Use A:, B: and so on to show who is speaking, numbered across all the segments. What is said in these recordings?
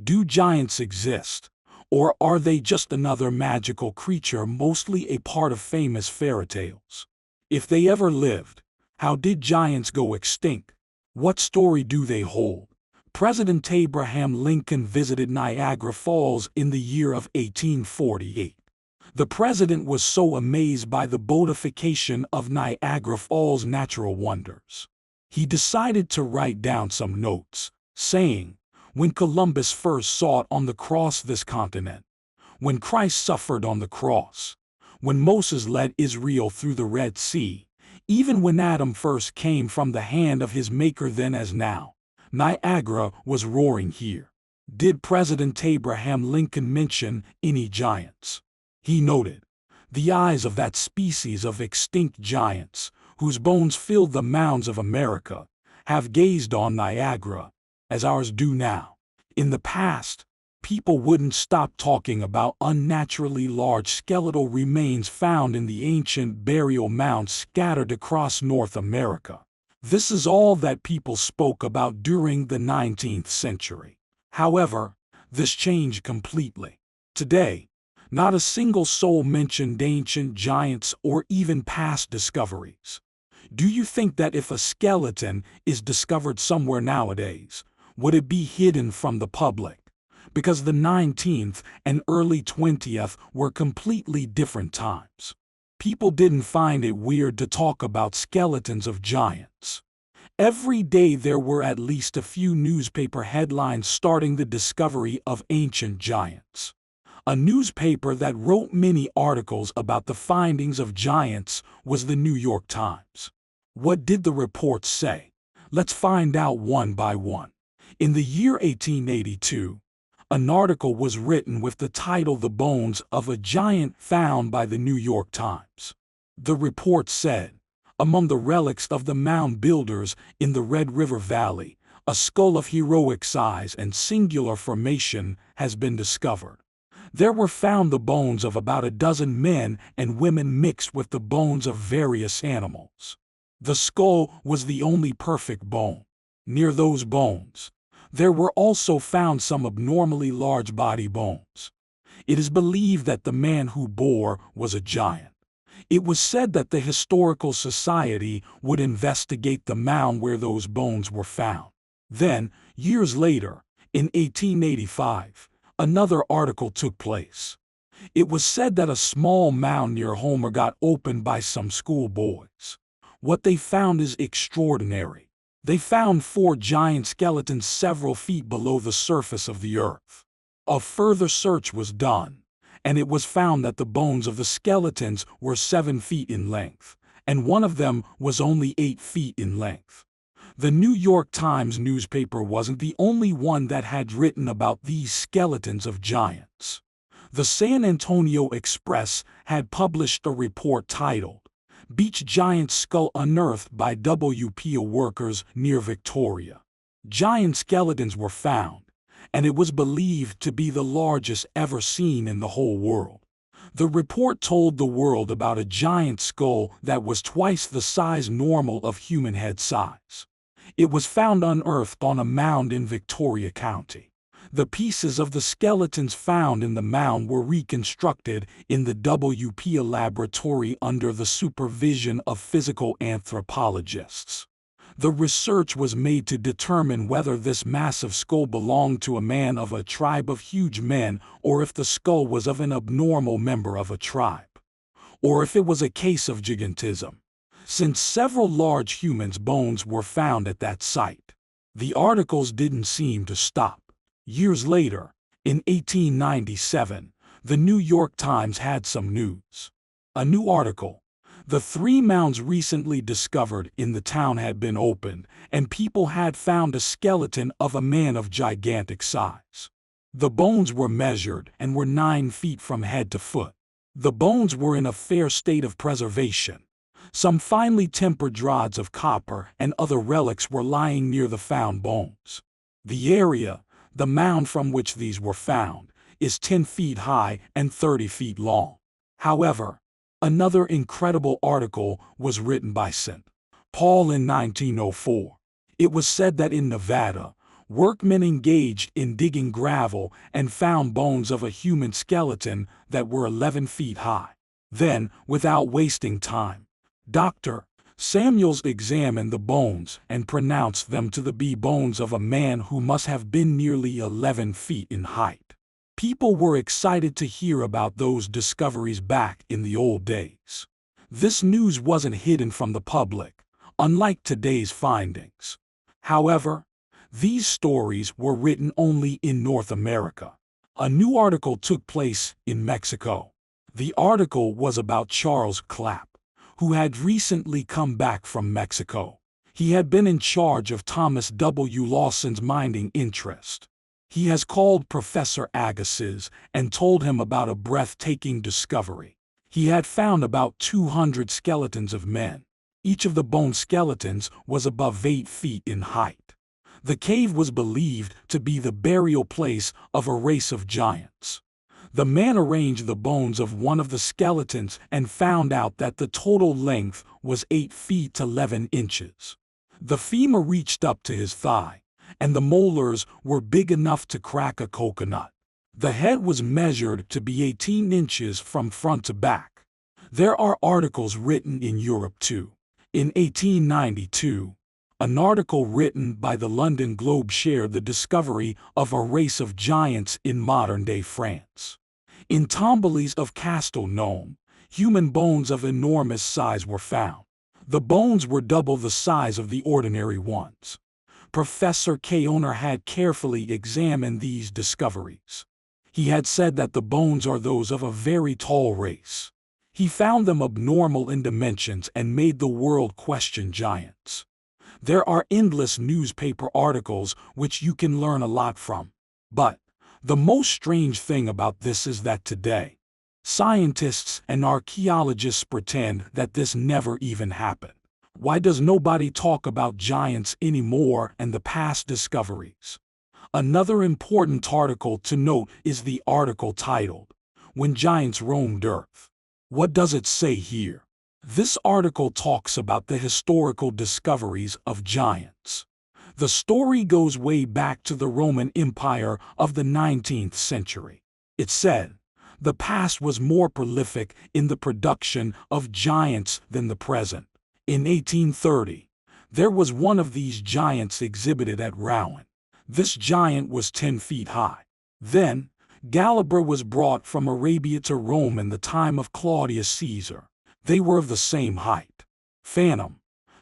A: Do giants exist? Or are they just another magical creature, mostly a part of famous fairy tales? If they ever lived, how did giants go extinct? What story do they hold? President Abraham Lincoln visited Niagara Falls in the year of 1848. The president was so amazed by the beautification of Niagara Falls' natural wonders. He decided to write down some notes, saying, "When Columbus first sought on the cross this continent, when Christ suffered on the cross, when Moses led Israel through the Red Sea, even when Adam first came from the hand of his maker, then as now, Niagara was roaring here." Did President Abraham Lincoln mention any giants? He noted, "The eyes of that species of extinct giants, whose bones filled the mounds of America, have gazed on Niagara, as ours do now." In the past, people wouldn't stop talking about unnaturally large skeletal remains found in the ancient burial mounds scattered across North America. This is all that people spoke about during the 19th century. However, this changed completely. Today, not a single soul mentioned ancient giants or even past discoveries. Do you think that if a skeleton is discovered somewhere nowadays, would it be hidden from the public? Because the 19th and early 20th were completely different times. People didn't find it weird to talk about skeletons of giants. Every day there were at least a few newspaper headlines starting the discovery of ancient giants. A newspaper that wrote many articles about the findings of giants was the New York Times. What did the report say? Let's find out one by one. In the year 1882, an article was written with the title "The Bones of a Giant Found" by the New York Times. The report said, "Among the relics of the mound builders in the Red River Valley, a skull of heroic size and singular formation has been discovered. There were found the bones of about a dozen men and women mixed with the bones of various animals. The skull was the only perfect bone. Near those bones, there were also found some abnormally large body bones. It is believed that the man who bore was a giant." It was said that the Historical Society would investigate the mound where those bones were found. Then, years later, in 1885, another article took place. It was said that a small mound near Homer got opened by some schoolboys. What they found is extraordinary. They found 4 giant skeletons several feet below the surface of the earth. A further search was done, and it was found that the bones of the skeletons were 7 feet in length, and one of them was only 8 feet in length. The New York Times newspaper wasn't the only one that had written about these skeletons of giants. The San Antonio Express had published a report titled, "Beach Giant Skull Unearthed by WPA Workers Near Victoria." Giant skeletons were found, and it was believed to be the largest ever seen in the whole world. The report told the world about a giant skull that was twice the size normal of human head size. It was found unearthed on a mound in Victoria County. The pieces of the skeletons found in the mound were reconstructed in the WPA laboratory under the supervision of physical anthropologists. The research was made to determine whether this massive skull belonged to a man of a tribe of huge men, or if the skull was of an abnormal member of a tribe, or if it was a case of gigantism, since several large humans' bones were found at that site. The articles didn't seem to stop. Years later, in 1897, the New York Times had some news. A new article. The 3 mounds recently discovered in the town had been opened, and people had found a skeleton of a man of gigantic size. The bones were measured and were 9 feet from head to foot. The bones were in a fair state of preservation. Some finely tempered rods of copper and other relics were lying near the found bones. The area, the mound from which these were found, is 10 feet high and 30 feet long. However, another incredible article was written by St. Paul in 1904. It was said that in Nevada, Workmen engaged in digging gravel and found bones of a human skeleton that were 11 feet high. Then, without wasting time, Dr. Samuels examined the bones and pronounced them to be bones of a man who must have been nearly 11 feet in height. People were excited to hear about those discoveries back in the old days. This news wasn't hidden from the public, unlike today's findings. However, these stories were written only in North America. A new article took place in Mexico. The article was about Charles Clapp, who had recently come back from Mexico. He had been in charge of Thomas W. Lawson's mining interest. He has called Professor Agassiz and told him about a breathtaking discovery. He had found about 200 skeletons of men. Each of the bone skeletons was above 8 feet in height. The cave was believed to be the burial place of a race of giants. The man arranged the bones of one of the skeletons and found out that the total length was 8 feet 11 inches. The femur reached up to his thigh, and the molars were big enough to crack a coconut. The head was measured to be 18 inches from front to back. There are articles written in Europe too. In 1892, an article written by the London Globe shared the discovery of a race of giants in modern-day France. In Tomboulies of Castelnau, human bones of enormous size were found. The bones were double the size of the ordinary ones. Professor Kaoner had carefully examined these discoveries. He had said that the bones are those of a very tall race. He found them abnormal in dimensions and made the world question giants. There are endless newspaper articles which you can learn a lot from. But the most strange thing about this is that today, scientists and archaeologists pretend that this never even happened. Why does nobody talk about giants anymore and the past discoveries? Another important article to note is the article titled, "When Giants Roamed Earth." What does it say here? This article talks about the historical discoveries of giants. The story goes way back to the Roman Empire of the 19th century. It said, the past was more prolific in the production of giants than the present. In 1830, there was one of these giants exhibited at Rouen. This giant was 10 feet high. Then, Gallibra was brought from Arabia to Rome in the time of Claudius Caesar. They were of the same height. Phantom,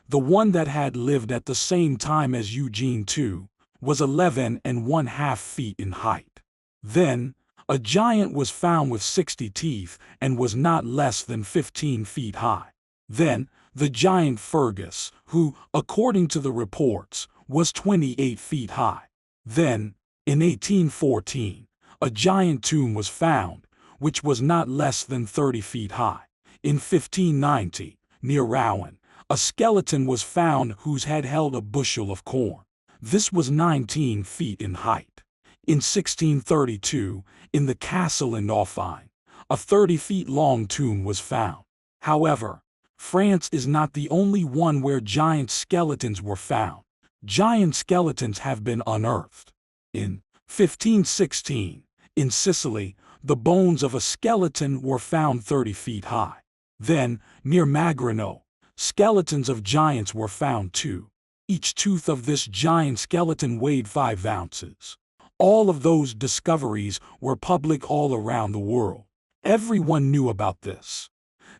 A: the one that had lived at the same time as Eugene II, was 11½ feet in height. Then, a giant was found with 60 teeth and was not less than 15 feet high. Then, the giant Fergus, who, according to the reports, was 28 feet high. Then, in 1814, a giant tomb was found, which was not less than 30 feet high. In 1590, near Rouen, a skeleton was found whose head held a bushel of corn. This was 19 feet in height. In 1632, in the castle in Dauphine, a 30-feet-long tomb was found. However, France is not the only one where giant skeletons were found. Giant skeletons have been unearthed. In 1516, in Sicily, the bones of a skeleton were found 30 feet high. Then, near Magrano, skeletons of giants were found too. Each tooth of this giant skeleton weighed 5 ounces. All of those discoveries were public all around the world. Everyone knew about this.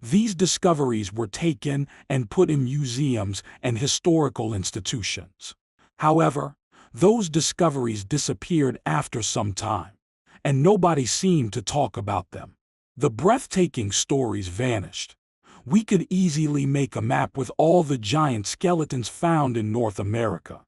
A: These discoveries were taken and put in museums and historical institutions. However, those discoveries disappeared after some time, and nobody seemed to talk about them. The breathtaking stories vanished. We could easily make a map with all the giant skeletons found in North America.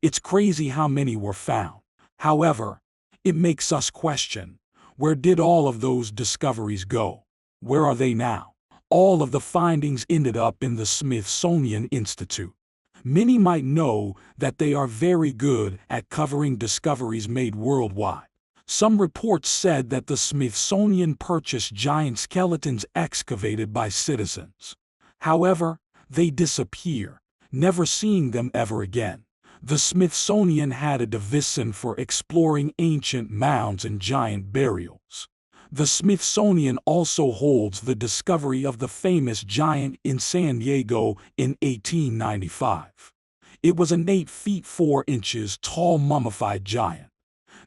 A: It's crazy how many were found. However, it makes us question, where did all of those discoveries go? Where are they now? All of the findings ended up in the Smithsonian Institute. Many might know that they are very good at covering discoveries made worldwide. Some reports said that the Smithsonian purchased giant skeletons excavated by citizens. However, they disappear, never seeing them ever again. The Smithsonian had a division for exploring ancient mounds and giant burials. The Smithsonian also holds the discovery of the famous giant in San Diego in 1895. It was an 8 feet 4 inches tall mummified giant.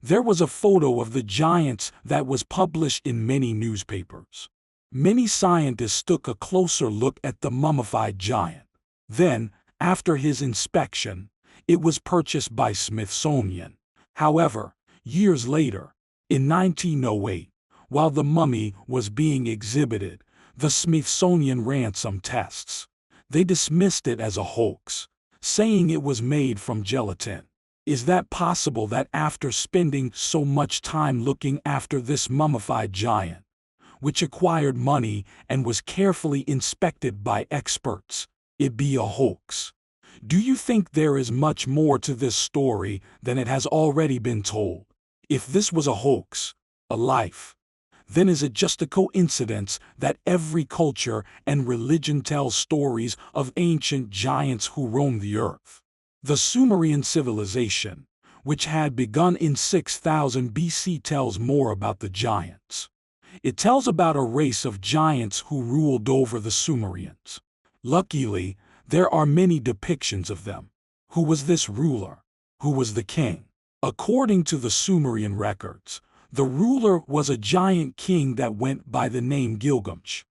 A: There was a photo of the giants that was published in many newspapers. Many scientists took a closer look at the mummified giant. Then, after his inspection, it was purchased by Smithsonian. However, years later, in 1908, while the mummy was being exhibited, the Smithsonian ran some tests. They dismissed it as a hoax, saying it was made from gelatin. Is that possible that after spending so much time looking after this mummified giant, which acquired money and was carefully inspected by experts, it be a hoax? Do you think there is much more to this story than it has already been told? If this was a hoax, a life, then is it just a coincidence that every culture and religion tells stories of ancient giants who roamed the earth? The Sumerian civilization, which had begun in 6000 BC, tells more about the giants. It tells about a race of giants who ruled over the Sumerians. Luckily, there are many depictions of them. Who was this ruler? Who was the king? According to the Sumerian records, the ruler was a giant king that went by the name Gilgamesh.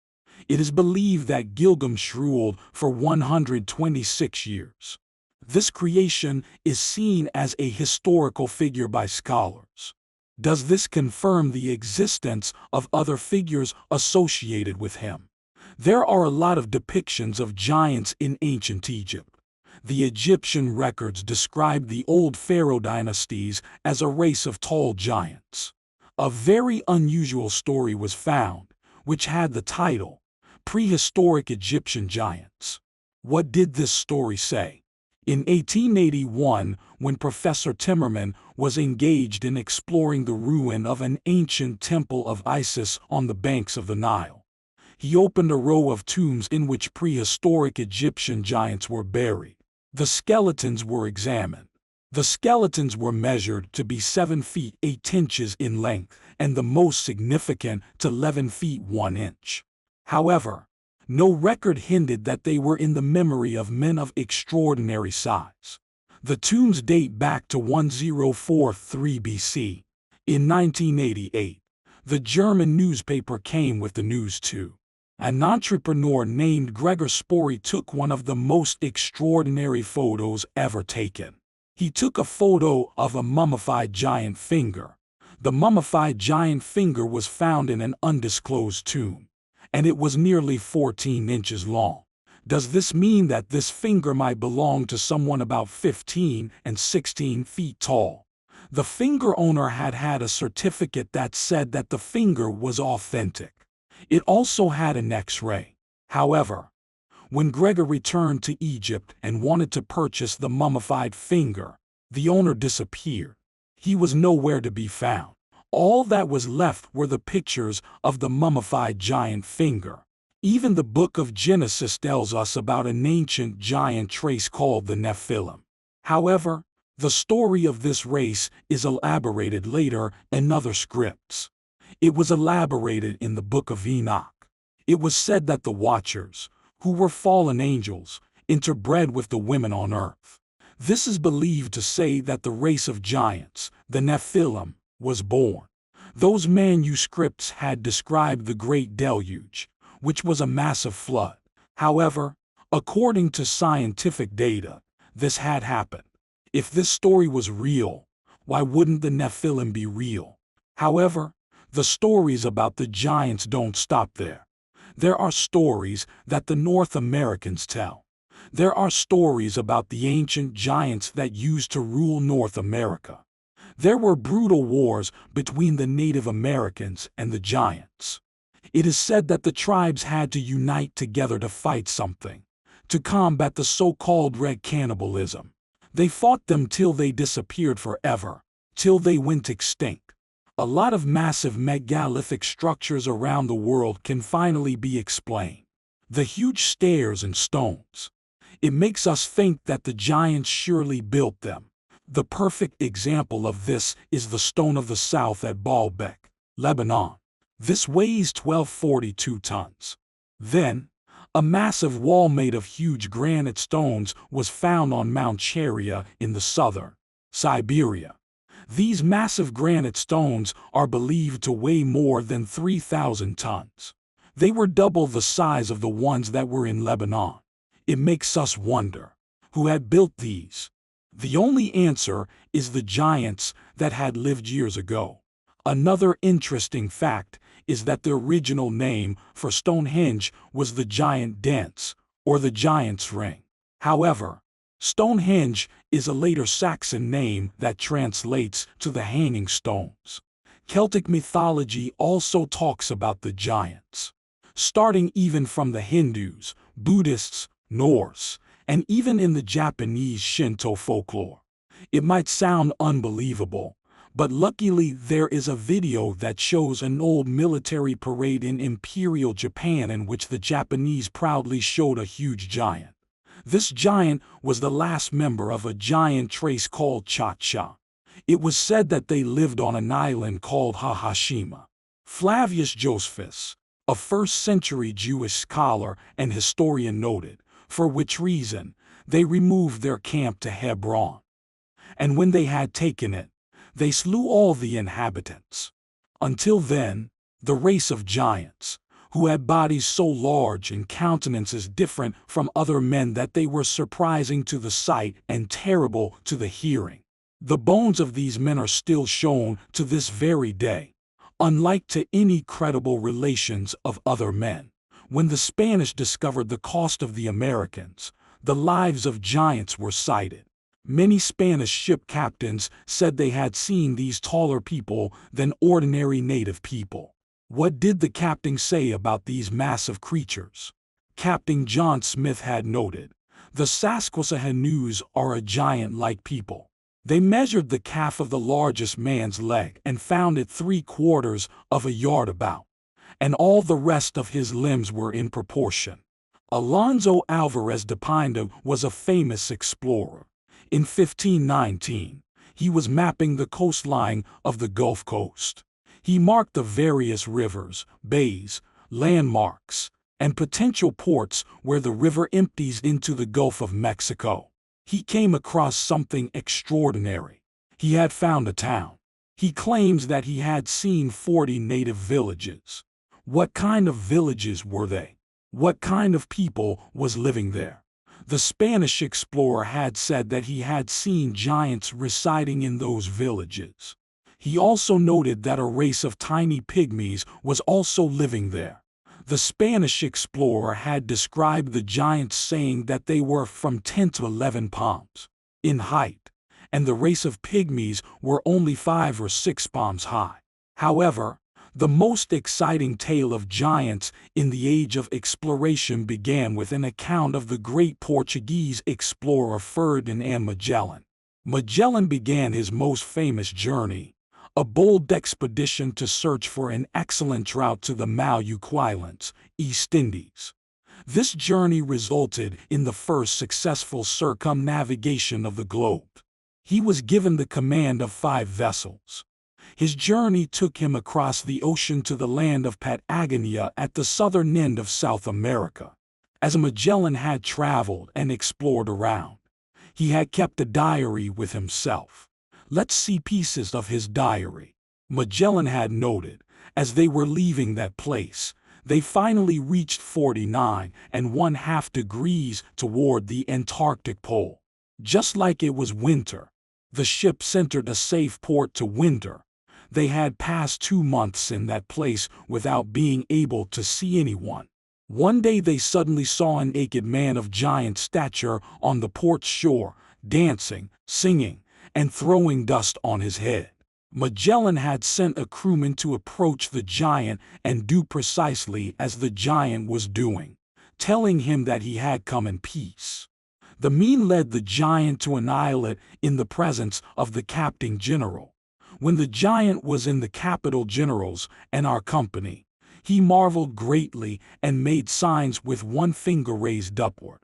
A: It is believed that Gilgamesh ruled for 126 years. This creation is seen as a historical figure by scholars. Does this confirm the existence of other figures associated with him? There are a lot of depictions of giants in ancient Egypt. The Egyptian records describe the old pharaoh dynasties as a race of tall giants. A very unusual story was found, which had the title, Prehistoric Egyptian Giants. What did this story say? In 1881, when Professor Timmerman was engaged in exploring the ruin of an ancient temple of Isis on the banks of the Nile, he opened a row of tombs in which prehistoric Egyptian giants were buried. The skeletons were examined. The skeletons were measured to be 7 feet 8 inches in length and the most significant to 11 feet 1 inch. However, no record hinted that they were in the memory of men of extraordinary size. The tombs date back to 1043 BC. In 1988, the German newspaper came with the news too. An entrepreneur named Gregor Spory took one of the most extraordinary photos ever taken. He took a photo of a mummified giant finger. The mummified giant finger was found in an undisclosed tomb, and it was nearly 14 inches long. Does this mean that this finger might belong to someone about 15 and 16 feet tall? The finger owner had a certificate that said that the finger was authentic. It also had an X-ray. However, when Gregor returned to Egypt and wanted to purchase the mummified finger, the owner disappeared. He was nowhere to be found. All that was left were the pictures of the mummified giant finger. Even the book of Genesis tells us about an ancient giant race called the Nephilim. However, the story of this race is elaborated later in other scripts. It was elaborated in the book of Enoch. It was said that the Watchers, who were fallen angels, interbred with the women on earth. This is believed to say that the race of giants, the Nephilim, was born. Those manuscripts had described the Great Deluge, which was a massive flood. However, according to scientific data, this had happened. If this story was real, why wouldn't the Nephilim be real? However, the stories about the giants don't stop there. There are stories that the North Americans tell. There are stories about the ancient giants that used to rule North America. There were brutal wars between the Native Americans and the giants. It is said that the tribes had to unite together to fight something, to combat the so-called red cannibalism. They fought them till they disappeared forever, till they went extinct. A lot of massive megalithic structures around the world can finally be explained. The huge stairs and stones. It makes us think that the giants surely built them. The perfect example of this is the Stone of the South at Baalbek, Lebanon. This weighs 1242 tons. Then, a massive wall made of huge granite stones was found on Mount Cheria in the southern Siberia. These massive granite stones are believed to weigh more than 3,000 tons. They were double the size of the ones that were in Lebanon. It makes us wonder, who had built these? The only answer is the giants that had lived years ago. Another interesting fact is that the original name for Stonehenge was the Giant Dance, or the Giant's Ring. However, Stonehenge is a later Saxon name that translates to the hanging stones. Celtic mythology also talks about the giants, starting even from the Hindus, Buddhists, Norse, and even in the Japanese Shinto folklore. It might sound unbelievable, but luckily there is a video that shows an old military parade in Imperial Japan in which the Japanese proudly showed a huge giant. This giant was the last member of a giant race called Cha-Cha. It was said that they lived on an island called Hahashima. Flavius Josephus, a first-century Jewish scholar and historian, noted, for which reason they removed their camp to Hebron. And when they had taken it, they slew all the inhabitants. Until then, the race of giants, who had bodies so large and countenances different from other men that they were surprising to the sight and terrible to the hearing. The bones of these men are still shown to this very day, unlike to any credible relations of other men. When the Spanish discovered the cost of the Americans, the lives of giants were cited. Many Spanish ship captains said they had seen these taller people than ordinary native people. What did the captain say about these massive creatures? Captain John Smith had noted, "The Susquehannocks are a giant-like people. They measured the calf of the largest man's leg and found it 3/4 of a yard about, and all the rest of his limbs were in proportion." Alonso Alvarez de Pineda was a famous explorer. In 1519, he was mapping the coastline of the Gulf Coast. He marked the various rivers, bays, landmarks, and potential ports where the river empties into the Gulf of Mexico. He came across something extraordinary. He had found a town. He claims that he had seen 40 native villages. What kind of villages were they? What kind of people was living there? The Spanish explorer had said that he had seen giants residing in those villages. He also noted that a race of tiny pygmies was also living there. The Spanish explorer had described the giants, saying that they were from 10 to 11 palms in height, and the race of pygmies were only 5 or 6 palms high. However, the most exciting tale of giants in the age of exploration began with an account of the great Portuguese explorer Ferdinand Magellan. Magellan began his most famous journey, a bold expedition to search for an excellent route to the Maluku Islands, East Indies. This journey resulted in the first successful circumnavigation of the globe. He was given the command of 5 vessels. His journey took him across the ocean to the land of Patagonia at the southern end of South America. As Magellan had traveled and explored around, he had kept a diary with himself. Let's see pieces of his diary. Magellan had noted, as they were leaving that place, they finally reached 49½ degrees toward the Antarctic pole. Just like it was winter, the ships entered a safe port to winter. They had passed 2 months in that place without being able to see anyone. One day they suddenly saw a naked man of giant stature on the port shore, dancing, singing, and throwing dust on his head. Magellan had sent a crewman to approach the giant and do precisely as the giant was doing, telling him that he had come in peace. The man led the giant to an islet in the presence of the captain general. When the giant was in the capital general's and our company, he marveled greatly and made signs with one finger raised upward.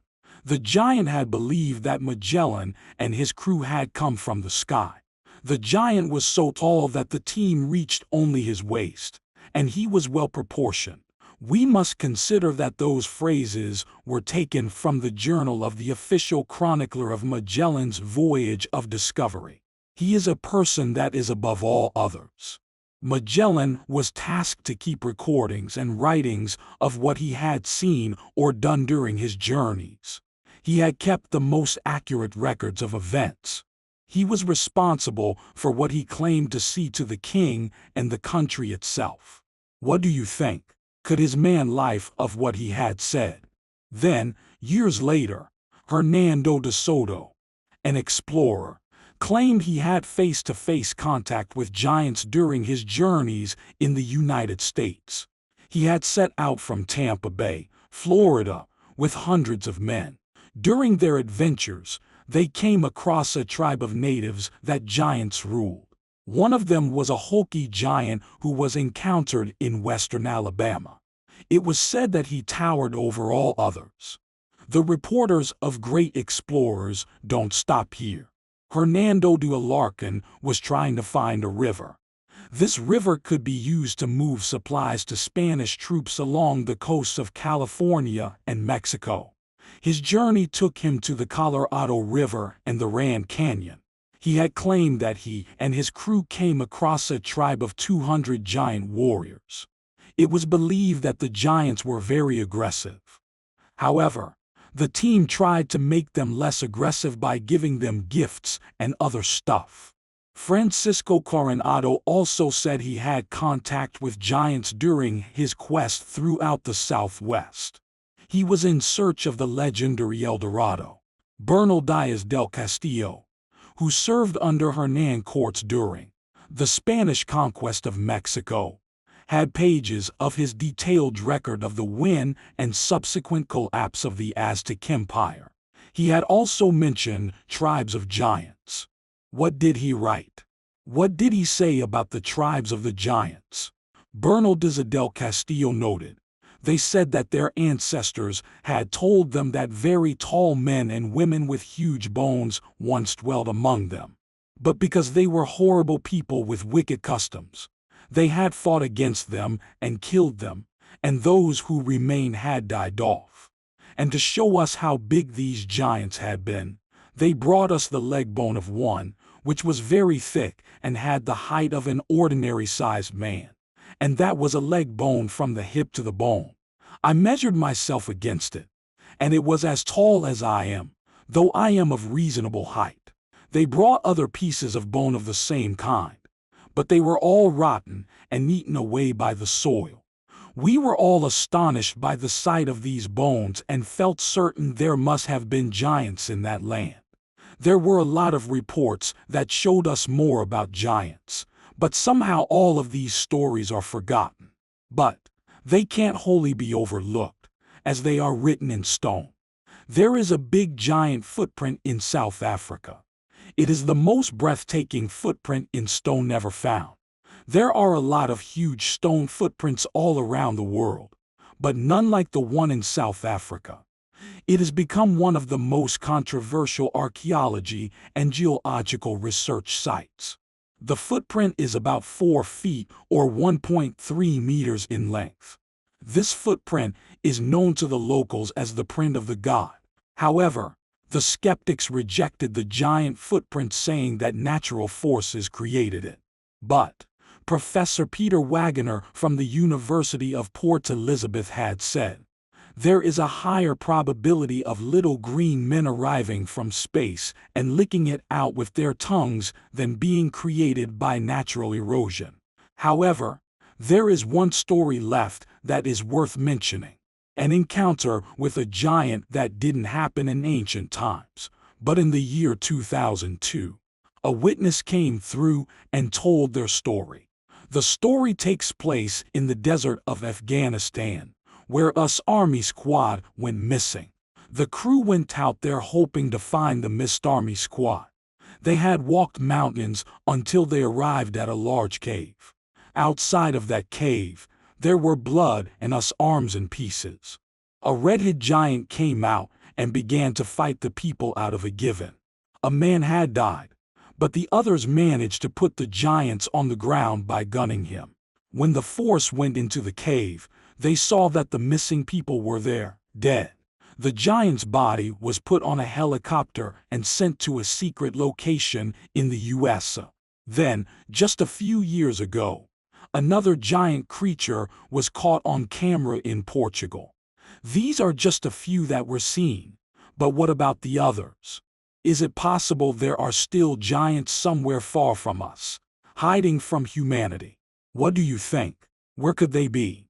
A: The giant had believed that Magellan and his crew had come from the sky. The giant was so tall that the team reached only his waist, and he was well proportioned. We must consider that those phrases were taken from the journal of the official chronicler of Magellan's voyage of discovery. He is a person that is above all others. Magellan was tasked to keep recordings and writings of what he had seen or done during his journeys. He had kept the most accurate records of events. He was responsible for what he claimed to see to the king and the country itself. What do you think? Could his man life of what he had said? Then, years later, Hernando de Soto, an explorer, claimed he had face-to-face contact with giants during his journeys in the United States. He had set out from Tampa Bay, Florida, with hundreds of men. During their adventures, they came across a tribe of natives that giants ruled. One of them was a hulky giant who was encountered in western Alabama. It was said that he towered over all others. The reporters of great explorers don't stop here. Hernando de Alarcon was trying to find a river. This river could be used to move supplies to Spanish troops along the coasts of California and Mexico. His journey took him to the Colorado River and the Grand Canyon. He had claimed that he and his crew came across a tribe of 200 giant warriors. It was believed that the giants were very aggressive. However, the team tried to make them less aggressive by giving them gifts and other stuff. Francisco Coronado also said he had contact with giants during his quest throughout the Southwest. He was in search of the legendary El Dorado. Bernal Diaz del Castillo, who served under Hernán Cortés during the Spanish conquest of Mexico, had pages of his detailed record of the win and subsequent collapse of the Aztec Empire. He had also mentioned tribes of giants. What did he write? What did he say about the tribes of the giants? Bernal Diaz del Castillo noted, they said that their ancestors had told them that very tall men and women with huge bones once dwelt among them. But because they were horrible people with wicked customs, they had fought against them and killed them, and those who remained had died off. And to show us how big these giants had been, they brought us the leg bone of one, which was very thick and had the height of an ordinary-sized man. And that was a leg bone from the hip to the bone. I measured myself against it, and it was as tall as I am, though I am of reasonable height. They brought other pieces of bone of the same kind, but they were all rotten and eaten away by the soil. We were all astonished by the sight of these bones and felt certain there must have been giants in that land. There were a lot of reports that showed us more about giants, but somehow all of these stories are forgotten. But they can't wholly be overlooked, as they are written in stone. There is a big giant footprint in South Africa. It is the most breathtaking footprint in stone ever found. There are a lot of huge stone footprints all around the world, but none like the one in South Africa. It has become one of the most controversial archaeology and geological research sites. The footprint is about 4 feet or 1.3 meters in length. This footprint is known to the locals as the print of the god. However, the skeptics rejected the giant footprint, saying that natural forces created it. But Professor Peter Wagner from the University of Port Elizabeth had said, there is a higher probability of little green men arriving from space and licking it out with their tongues than being created by natural erosion. However, there is one story left that is worth mentioning. An encounter with a giant that didn't happen in ancient times, but in the year 2002. A witness came through and told their story. The story takes place in the desert of Afghanistan, where US Army squad went missing. The crew went out there hoping to find the missed Army squad. They had walked mountains until they arrived at a large cave. Outside of that cave, there were blood and US arms in pieces. A redhead giant came out and began to fight the people out of a given. A man had died, but the others managed to put the giants on the ground by gunning him. When the force went into the cave, they saw that the missing people were there, dead. The giant's body was put on a helicopter and sent to a secret location in the US. Then, just a few years ago, another giant creature was caught on camera in Portugal. These are just a few that were seen, but what about the others? Is it possible there are still giants somewhere far from us, hiding from humanity? What do you think? Where could they be?